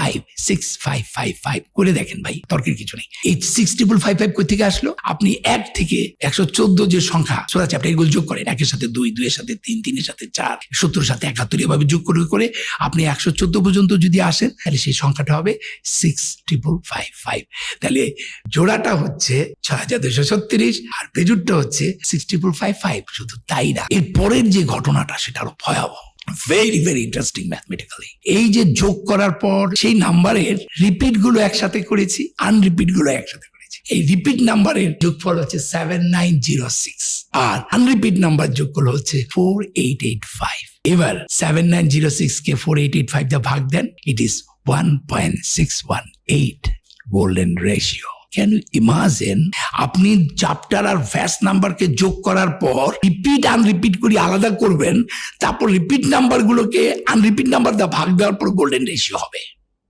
56555 করে দেখেন ভাই, তর্কের কিছু নেই। এই 65555 কই থেকে আসলো? আপনি 1 থেকে 114 যে সংখ্যা আছে আপনি এগুলো যোগ করেন, 1-এর সাথে 2, 2-এর সাথে 3, 3-এর সাথে 4, 70-এর সাথে 71, এভাবে যোগ করে আপনি 114 পর্যন্ত যদি আসেন তাহলে সেই সংখ্যাটা হবে 65555। তাহলে জোড়াটা হচ্ছে 6236 আর বেজুরটা হচ্ছে 65555। শুধু তাই না, এর পরের যে ঘটনাটা সেটা আরো ভয়াবহ। Very very interesting mathematically. এই যে যোগ করার পর সেই নাম্বারের রিপিট গুলো একসাথে করেছি, আনরিপিট গুলো একসাথে করেছি। এই রিপিট নাম্বারের যোগফল হচ্ছে 7906 আর আনরিপিট নাম্বার যোগফল হচ্ছে 4885। এবার 7906 কে 4885 দিয়ে ভাগ দেন, it is 1.618 golden ratio. Can you imagine? আপনি চ্যাপ্টার আর ভ্যাস নাম্বারকে যোগ করার পর রিপিট আনরিপিট করে আলাদা করবেন, তারপর রিপিট নাম্বার গুলোকে আনরিপিট নাম্বার দিয়ে ভাগ দেওয়ার পর গোল্ডেন রেশিও হবে।